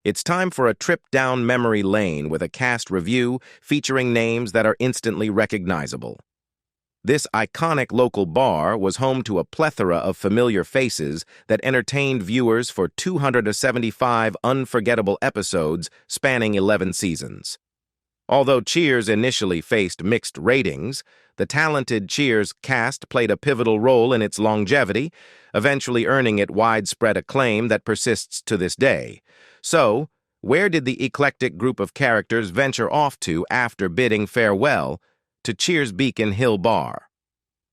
It's time for a trip down memory lane with a cast review featuring names that are instantly recognizable. This iconic local bar was home to a plethora of familiar faces that entertained viewers for 275 unforgettable episodes spanning 11 seasons. Although Cheers initially faced mixed ratings, the talented Cheers cast played a pivotal role in its longevity, eventually earning it widespread acclaim that persists to this day. So, where did the eclectic group of characters venture off to after bidding farewell to Cheers' Beacon Hill Bar?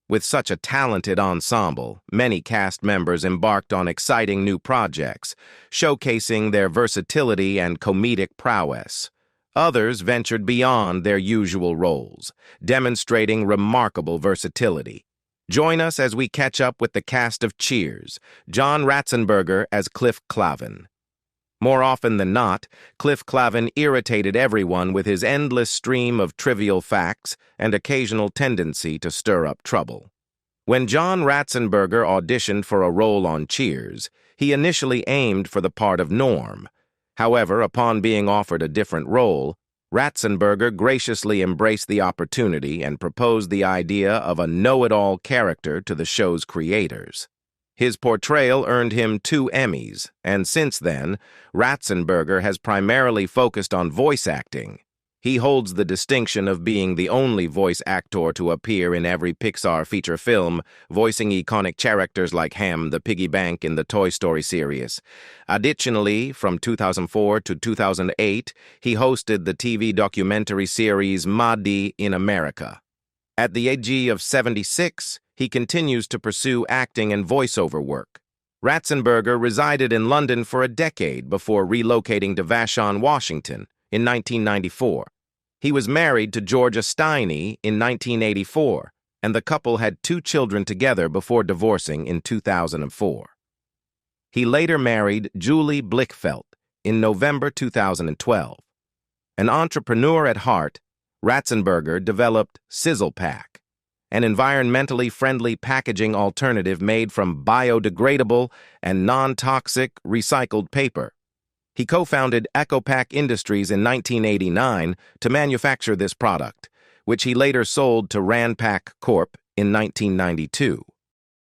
With such a talented ensemble, many cast members embarked on exciting new projects, showcasing their versatility and comedic prowess. Others ventured beyond their usual roles, demonstrating remarkable versatility. Join us as we catch up with the cast of Cheers, John Ratzenberger as Cliff Clavin. More often than not, Cliff Clavin irritated everyone with his endless stream of trivial facts and occasional tendency to stir up trouble. When John Ratzenberger auditioned for a role on Cheers, he initially aimed for the part of Norm. However, upon being offered a different role, Ratzenberger graciously embraced the opportunity and proposed the idea of a know-it-all character to the show's creators. His portrayal earned him 2 Emmys, and since then, Ratzenberger has primarily focused on voice acting. He holds the distinction of being the only voice actor to appear in every Pixar feature film, voicing iconic characters like Ham the Piggy Bank in the Toy Story series. Additionally, from 2004 to 2008, he hosted the TV documentary series Madi in America. At the age of 76, he continues to pursue acting and voiceover work. Ratzenberger resided in London for a decade before relocating to Vashon, Washington, in 1994. He was married to Georgia Steiny in 1984, and the couple had 2 children together before divorcing in 2004. He later married Julie Blickfelt in November 2012. An entrepreneur at heart, Ratzenberger developed Sizzle Pack, an environmentally friendly packaging alternative made from biodegradable and non-toxic recycled paper. He co-founded EcoPack Industries in 1989 to manufacture this product, which he later sold to Ranpak Corp. in 1992.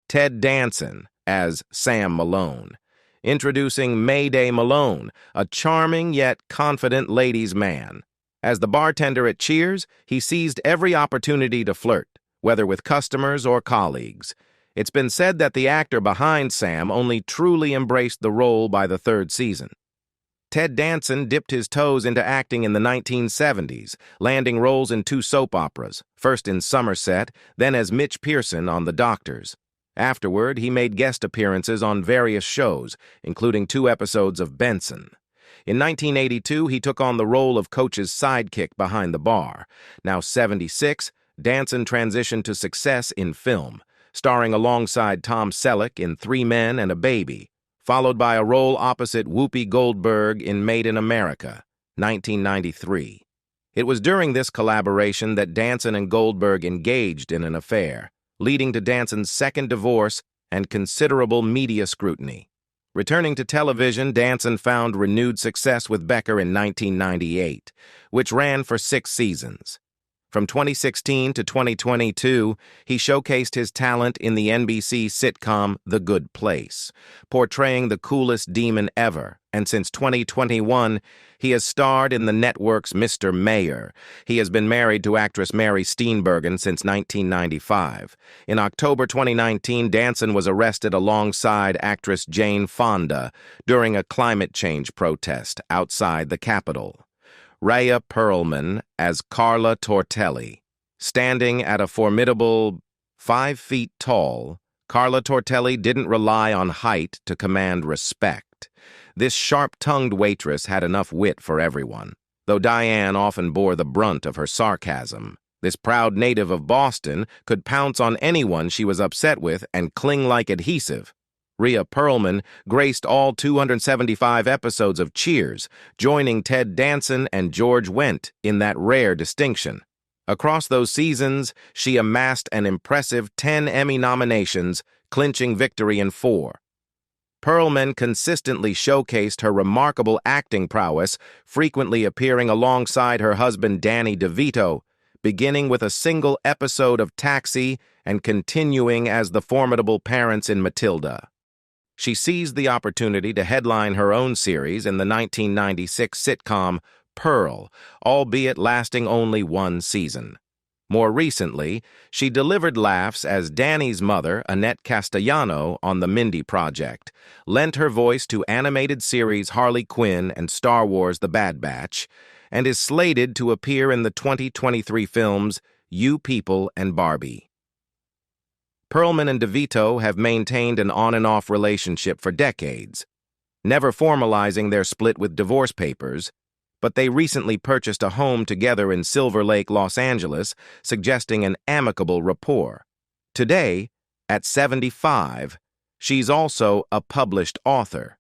Ted Danson as Sam Malone. Introducing Mayday Malone, a charming yet confident ladies' man. As the bartender at Cheers, he seized every opportunity to flirt, whether with customers or colleagues. It's been said that the actor behind Sam only truly embraced the role by the 3rd season. Ted Danson dipped his toes into acting in the 1970s, landing roles in 2 soap operas, first in Somerset, then as Mitch Pearson on The Doctors. Afterward, he made guest appearances on various shows, including 2 episodes of Benson. In 1982, he took on the role of Coach's sidekick behind the bar. Now 76, Danson transitioned to success in film, starring alongside Tom Selleck in 3 Men and a Baby, followed by a role opposite Whoopi Goldberg in Made in America, 1993. It was during this collaboration that Danson and Goldberg engaged in an affair, leading to Danson's 2nd divorce and considerable media scrutiny. Returning to television, Danson found renewed success with Becker in 1998, which ran for 6 seasons. From 2016 to 2022, he showcased his talent in the NBC sitcom The Good Place, portraying the coolest demon ever, and since 2021, he has starred in the network's Mr. Mayor. He has been married to actress Mary Steenburgen since 1995. In October 2019, Danson was arrested alongside actress Jane Fonda during a climate change protest outside the Capitol. Rhea Pearlman as Carla Tortelli. Standing at a formidable 5 feet tall, Carla Tortelli didn't rely on height to command respect. This sharp-tongued waitress had enough wit for everyone, though Diane often bore the brunt of her sarcasm. This proud native of Boston could pounce on anyone she was upset with and cling like adhesive. Rhea Pearlman graced all 275 episodes of Cheers, joining Ted Danson and George Wendt in that rare distinction. Across those seasons, she amassed an impressive 10 Emmy nominations, clinching victory in 4. Pearlman consistently showcased her remarkable acting prowess, frequently appearing alongside her husband Danny DeVito, beginning with a single episode of Taxi and continuing as the formidable parents in Matilda. She seized the opportunity to headline her own series in the 1996 sitcom Pearl, albeit lasting only one season. More recently, she delivered laughs as Danny's mother, Annette Castellano, on The Mindy Project, lent her voice to animated series Harley Quinn and Star Wars The Bad Batch, and is slated to appear in the 2023 films You People and Barbie. Pearlman and DeVito have maintained an on-and-off relationship for decades, never formalizing their split with divorce papers, but they recently purchased a home together in Silver Lake, Los Angeles, suggesting an amicable rapport. Today, at 75, she's also a published author.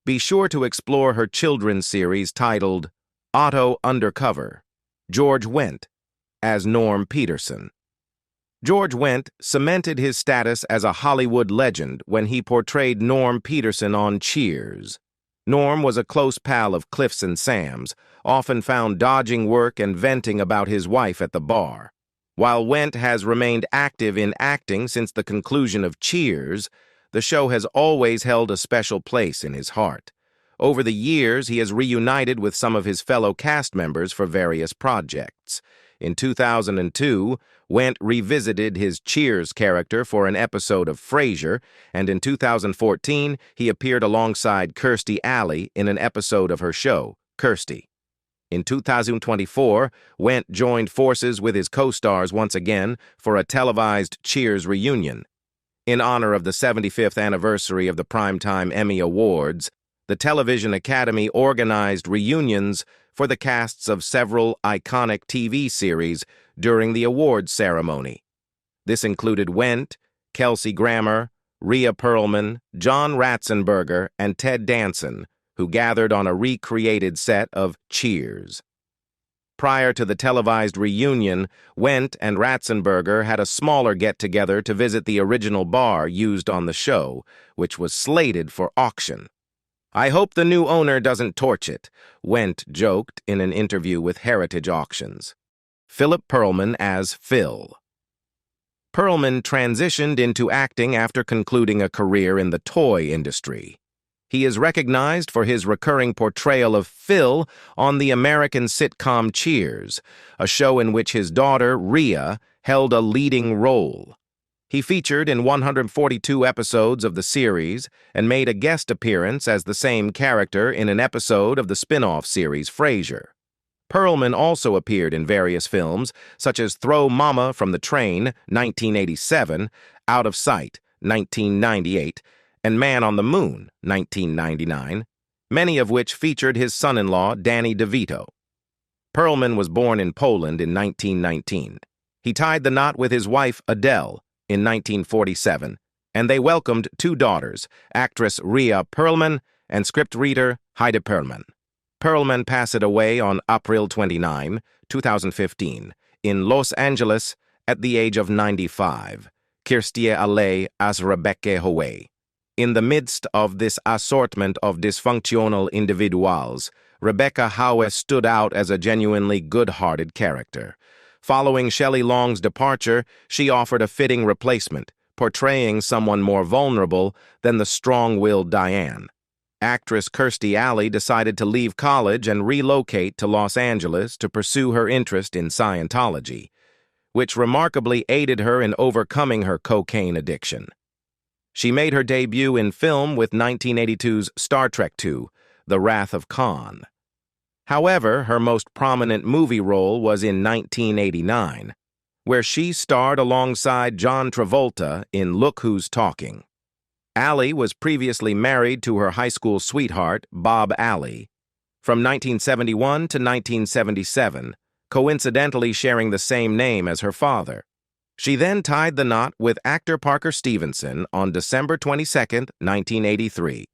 Be sure to explore her children's series titled Otto Undercover, George Wendt, as Norm Peterson. George Wendt cemented his status as a Hollywood legend when he portrayed Norm Peterson on Cheers. Norm was a close pal of Cliff's and Sam's, often found dodging work and venting about his wife at the bar. While Wendt has remained active in acting since the conclusion of Cheers, the show has always held a special place in his heart. Over the years, he has reunited with some of his fellow cast members for various projects. In 2002, Wendt revisited his Cheers character for an episode of Frasier, and in 2014, he appeared alongside Kirsty Ali in an episode of her show, Kirsty. In 2024, Wendt joined forces with his co-stars once again for a televised Cheers reunion. In honor of the 75th anniversary of the Primetime Emmy Awards, the Television Academy organized reunions for the casts of several iconic TV series during the awards ceremony. This included Wendt, Kelsey Grammer, Rhea Pearlman, John Ratzenberger, and Ted Danson, who gathered on a recreated set of Cheers. Prior to the televised reunion, Wendt and Ratzenberger had a smaller get-together to visit the original bar used on the show, which was slated for auction. "I hope the new owner doesn't torch it," Wendt joked in an interview with Heritage Auctions. Philip Pearlman as Phil. Pearlman transitioned into acting after concluding a career in the toy industry. He is recognized for his recurring portrayal of Phil on the American sitcom Cheers, a show in which his daughter, Rhea, held a leading role. He featured in 142 episodes of the series and made a guest appearance as the same character in an episode of the spin-off series Frasier. Pearlman also appeared in various films, such as Throw Mama from the Train, 1987, Out of Sight, 1998, and Man on the Moon, 1999, many of which featured his son-in-law, Danny DeVito. Pearlman was born in Poland in 1919. He tied the knot with his wife, Adele, in 1947, and they welcomed two daughters, actress Rhea Pearlman and script reader Heide Pearlman. Pearlman passed away on April 29, 2015, in Los Angeles at the age of 95. Kirsty Ali as Rebecca Howe. In the midst of this assortment of dysfunctional individuals, Rebecca Howe stood out as a genuinely good-hearted character. Following Shelly Long's departure, she offered a fitting replacement, portraying someone more vulnerable than the strong-willed Diane. Actress Kirsty Ali decided to leave college and relocate to Los Angeles to pursue her interest in Scientology, which remarkably aided her in overcoming her cocaine addiction. She made her debut in film with 1982's Star Trek II, The Wrath of Khan. However, her most prominent movie role was in 1989, where she starred alongside John Travolta in Look Who's Talking. Ali was previously married to her high school sweetheart, Bob Ali, from 1971 to 1977, coincidentally sharing the same name as her father. She then tied the knot with actor Parker Stevenson on December 22, 1983.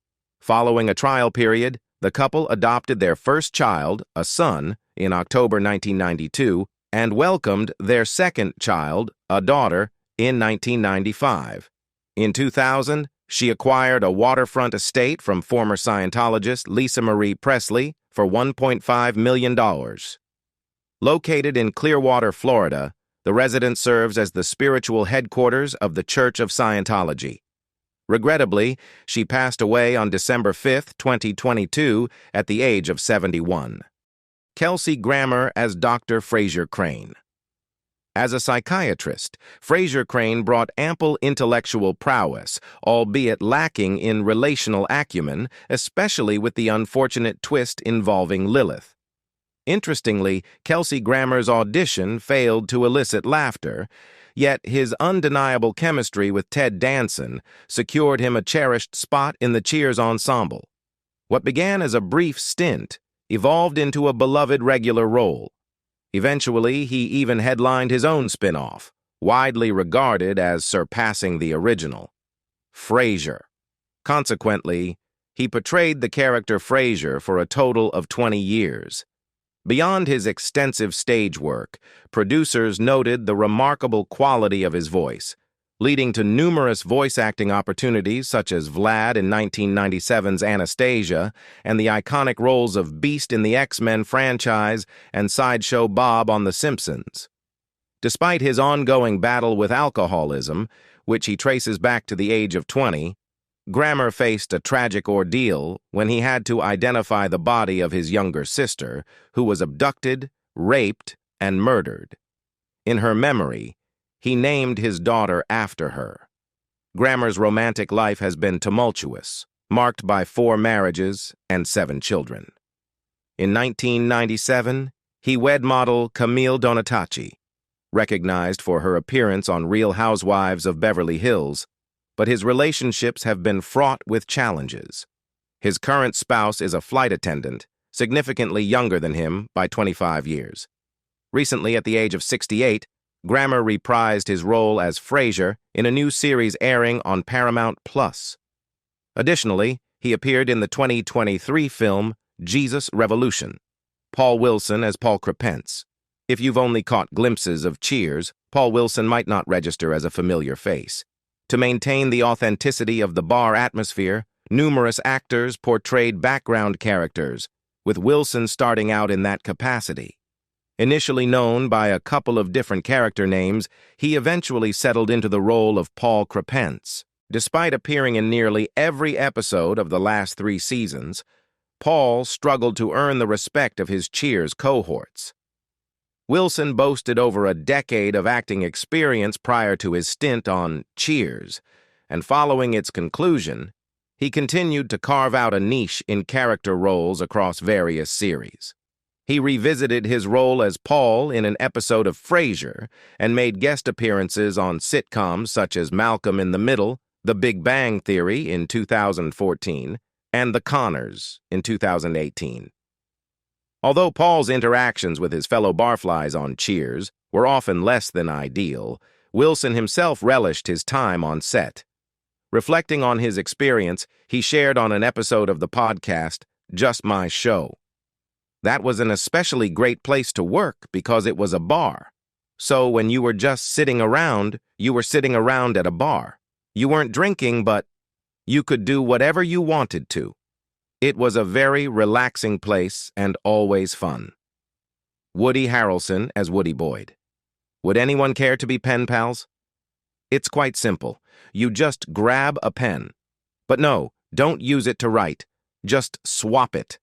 Following a trial period, the couple adopted their first child, a son, in October 1992 and welcomed their second child, a daughter, in 1995. In 2000, She acquired a waterfront estate from former Scientologist Lisa Marie Presley for $1.5 million. Located in Clearwater, Florida, the residence serves as the spiritual headquarters of the Church of Scientology. Regrettably, she passed away on December 5, 2022, at the age of 71. Kelsey Grammer as Dr. Frasier Crane. As a psychiatrist, Frasier Crane brought ample intellectual prowess, albeit lacking in relational acumen, especially with the unfortunate twist involving Lilith. Interestingly, Kelsey Grammer's audition failed to elicit laughter, yet his undeniable chemistry with Ted Danson secured him a cherished spot in the Cheers ensemble. What began as a brief stint evolved into a beloved regular role. Eventually, he even headlined his own spin-off, widely regarded as surpassing the original, Frasier. Consequently, he portrayed the character Frasier for a total of 20 years. Beyond his extensive stage work, producers noted the remarkable quality of his voice, leading to numerous voice acting opportunities such as Vlad in 1997's Anastasia and the iconic roles of Beast in the X-Men franchise and Sideshow Bob on The Simpsons. Despite his ongoing battle with alcoholism, which he traces back to the age of 20, Grammer faced a tragic ordeal when he had to identify the body of his younger sister, who was abducted, raped, and murdered. In her memory, he named his daughter after her. Grammer's romantic life has been tumultuous, marked by 4 marriages and 7 children. In 1997, he wed model Camille Donatacci, recognized for her appearance on Real Housewives of Beverly Hills, but his relationships have been fraught with challenges. His current spouse is a flight attendant, significantly younger than him by 25 years. Recently, at the age of 68, Grammer reprised his role as Frasier in a new series airing on Paramount+. Additionally, he appeared in the 2023 film Jesus Revolution, Paul Wilson as Paul Kence. If you've only caught glimpses of Cheers, Paul Wilson might not register as a familiar face. To maintain the authenticity of the bar atmosphere, numerous actors portrayed background characters, with Wilson starting out in that capacity. Initially known by a couple of different character names, he eventually settled into the role of Paul Kence. Despite appearing in nearly every episode of the last 3 seasons, Paul struggled to earn the respect of his Cheers cohorts. Wilson boasted over a decade of acting experience prior to his stint on Cheers, and following its conclusion, he continued to carve out a niche in character roles across various series. He revisited his role as Paul in an episode of Frasier and made guest appearances on sitcoms such as Malcolm in the Middle, The Big Bang Theory in 2014, and The Conners in 2018. Although Paul's interactions with his fellow barflies on Cheers were often less than ideal, Wilson himself relished his time on set. Reflecting on his experience, he shared on an episode of the podcast, Just My Show. That was an especially great place to work because it was a bar. So when you were just sitting around, you were sitting around at a bar. You weren't drinking, but you could do whatever you wanted to. It was a very relaxing place and always fun. Woody Harrelson as Woody Boyd. Would anyone care to be pen pals? It's quite simple. You just grab a pen. But no, don't use it to write. Just swap it.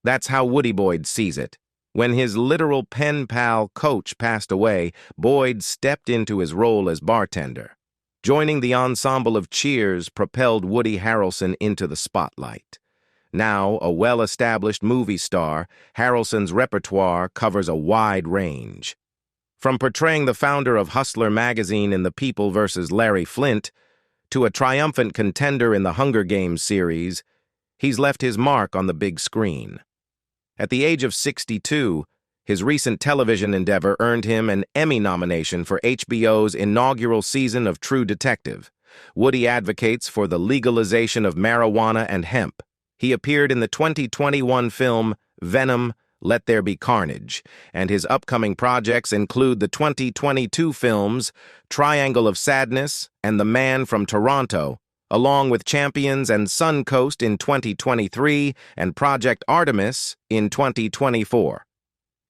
That's how Woody Boyd sees it. When his literal pen pal Coach passed away, Boyd stepped into his role as bartender. Joining the ensemble of Cheers propelled Woody Harrelson into the spotlight. Now a well-established movie star, Harrelson's repertoire covers a wide range. From portraying the founder of Hustler magazine in The People vs. Larry Flynt, to a triumphant contender in the Hunger Games series, he's left his mark on the big screen. At the age of 62, his recent television endeavor earned him an Emmy nomination for HBO's inaugural season of True Detective. Woody advocates for the legalization of marijuana and hemp. He appeared in the 2021 film Venom, Let There Be Carnage, and his upcoming projects include the 2022 films Triangle of Sadness and The Man from Toronto, along with Champions and Suncoast in 2023 and Project Artemis in 2024.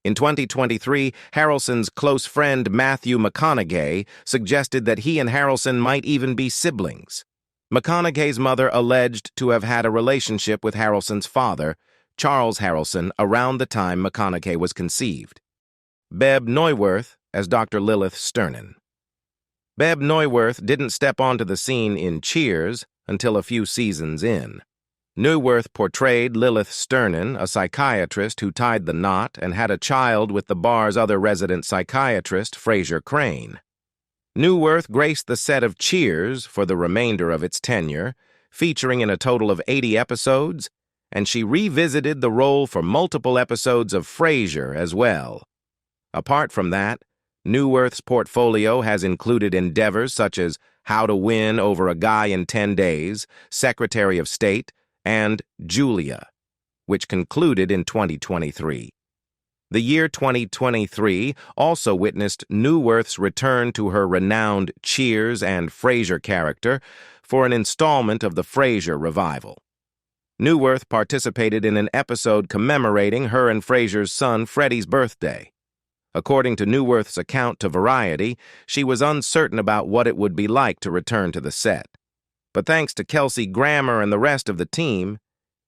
In 2023, Harrelson's close friend Matthew McConaughey suggested that he and Harrelson might even be siblings. McConaughey's mother alleged to have had a relationship with Harrelson's father, Charles Harrelson, around the time McConaughey was conceived. Beth NWorth as Dr. Lilith Sternin. Beth NWorth didn't step onto the scene in Cheers until a few seasons in. NWorth portrayed Lilith Sternin, a psychiatrist who tied the knot and had a child with the bar's other resident psychiatrist, Frasier Crane. NWorth graced the set of Cheers for the remainder of its tenure, featuring in a total of 80 episodes, and she revisited the role for multiple episodes of Frasier as well. Apart from that, NWorth's portfolio has included endeavors such as How to Win Over a Guy in 10 Days, Secretary of State, and Julia, which concluded in 2023. The year 2023 also witnessed NWorth's return to her renowned Cheers and Frasier character for an installment of the Frasier revival. NWorth participated in an episode commemorating her and Frasier's son Freddie's birthday. According to NWorth's account to Variety, she was uncertain about what it would be like to return to the set. But thanks to Kelsey Grammer and the rest of the team,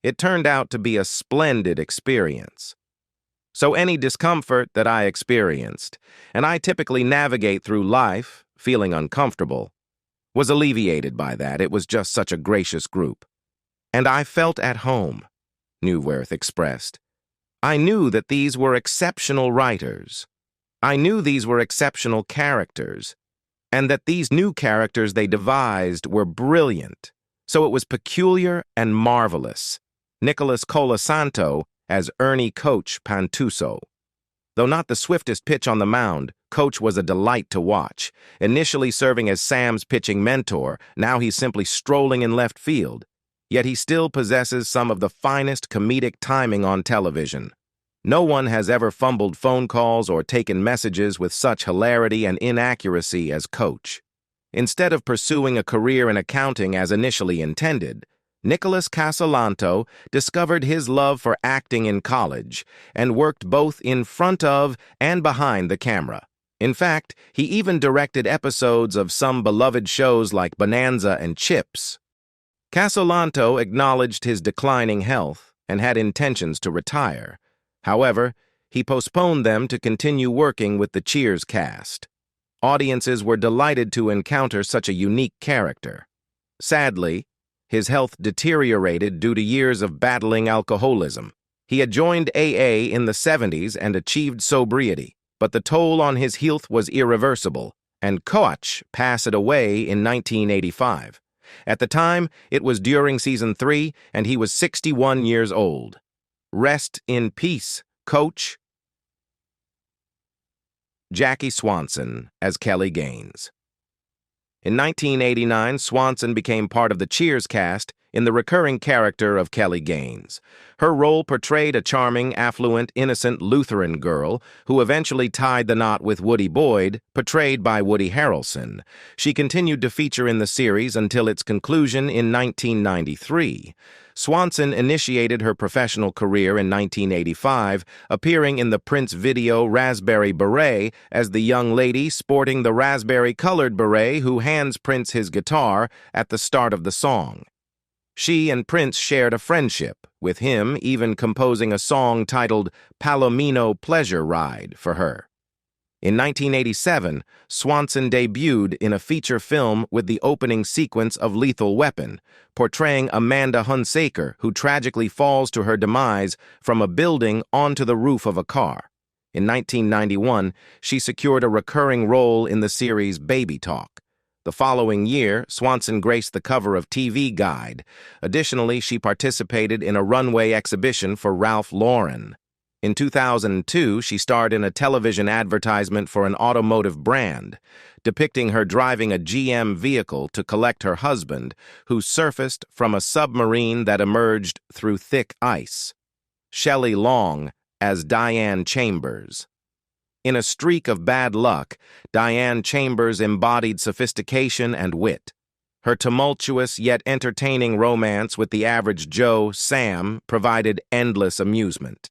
it turned out to be a splendid experience. So any discomfort that I experienced, and I typically navigate through life feeling uncomfortable, was alleviated by that. It was just such a gracious group. And I felt at home, NWorth expressed. I knew that these were exceptional writers. I knew these were exceptional characters, and that these new characters they devised were brilliant. So it was peculiar and marvelous. Nicholas Colasanto as Ernie coach Pantuso. Though not the swiftest pitch on the mound, Coach was a delight to watch. Initially serving as Sam's pitching mentor, now he's simply strolling in left field. Yet he still possesses some of the finest comedic timing on television. No one has ever fumbled phone calls or taken messages with such hilarity and inaccuracy as Coach. Instead of pursuing a career in accounting as initially intended, Nicholas Colasanto discovered his love for acting in college and worked both in front of and behind the camera. In fact, he even directed episodes of some beloved shows like Bonanza and Chips. Colasanto acknowledged his declining health and had intentions to retire. However, he postponed them to continue working with the Cheers cast. Audiences were delighted to encounter such a unique character. Sadly, his health deteriorated due to years of battling alcoholism. He had joined AA in the 70s and achieved sobriety, but the toll on his health was irreversible, and Coach passed away in 1985. At the time, it was during season 3, and he was 61 years old. Rest in peace, Coach. Jackie Swanson as Kelly Gaines. In 1989, Swanson became part of the Cheers cast in the recurring character of Kelly Gaines. Her role portrayed a charming, affluent, innocent Lutheran girl who eventually tied the knot with Woody Boyd, portrayed by Woody Harrelson. She continued to feature in the series until its conclusion in 1993. Swanson initiated her professional career in 1985, appearing in the Prince video Raspberry Beret as the young lady sporting the raspberry-colored beret who hands Prince his guitar at the start of the song. She and Prince shared a friendship, with him even composing a song titled Palomino Pleasure Ride for her. In 1987, Swanson debuted in a feature film with the opening sequence of Lethal Weapon, portraying Amanda Hunsaker, who tragically falls to her demise from a building onto the roof of a car. In 1991, she secured a recurring role in the series Baby Talk. The following year, Swanson graced the cover of TV Guide. Additionally, she participated in a runway exhibition for Ralph Lauren. In 2002, she starred in a television advertisement for an automotive brand, depicting her driving a GM vehicle to collect her husband, who surfaced from a submarine that emerged through thick ice. Shelly Long as Diane Chambers. In a streak of bad luck, Diane Chambers embodied sophistication and wit. Her tumultuous yet entertaining romance with the average Joe, Sam, provided endless amusement.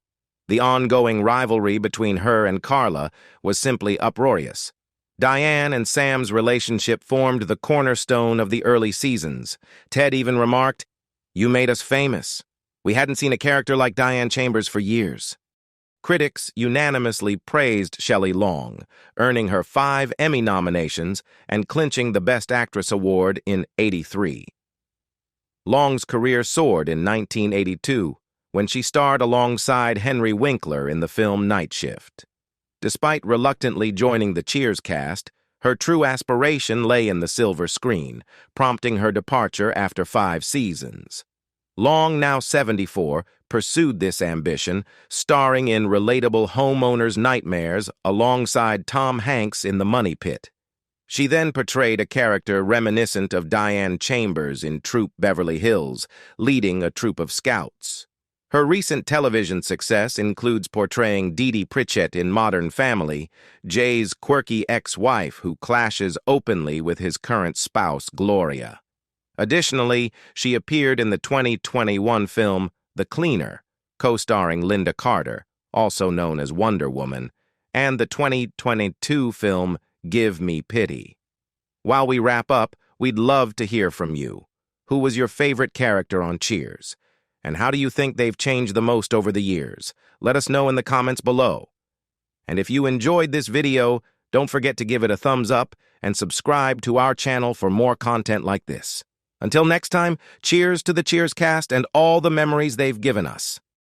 The ongoing rivalry between her and Carla was simply uproarious. Diane and Sam's relationship formed the cornerstone of the early seasons. Ted even remarked, "You made us famous. We hadn't seen a character like Diane Chambers for years." Critics unanimously praised Shelly Long, earning her 5 Emmy nominations and clinching the Best Actress award in '83. Long's career soared in 1982 when she starred alongside Henry Winkler in the film Night Shift. Despite reluctantly joining the Cheers cast, her true aspiration lay in the silver screen, prompting her departure after 5 seasons. Long, now 74, pursued this ambition, starring in relatable homeowners' nightmares alongside Tom Hanks in The Money Pit. She then portrayed a character reminiscent of Diane Chambers in Troop Beverly Hills, leading a troop of scouts. Her recent television success includes portraying Dee Dee Pritchett in Modern Family, Jay's quirky ex-wife who clashes openly with his current spouse, Gloria. Additionally, she appeared in the 2021 film The Cleaner, co-starring Linda Carter, also known as Wonder Woman, and the 2022 film Give Me Pity. While we wrap up, we'd love to hear from you. Who was your favorite character on Cheers? And how do you think they've changed the most over the years? Let us know in the comments below. And if you enjoyed this video, don't forget to give it a thumbs up and subscribe to our channel for more content like this. Until next time, cheers to the Cheers cast and all the memories they've given us.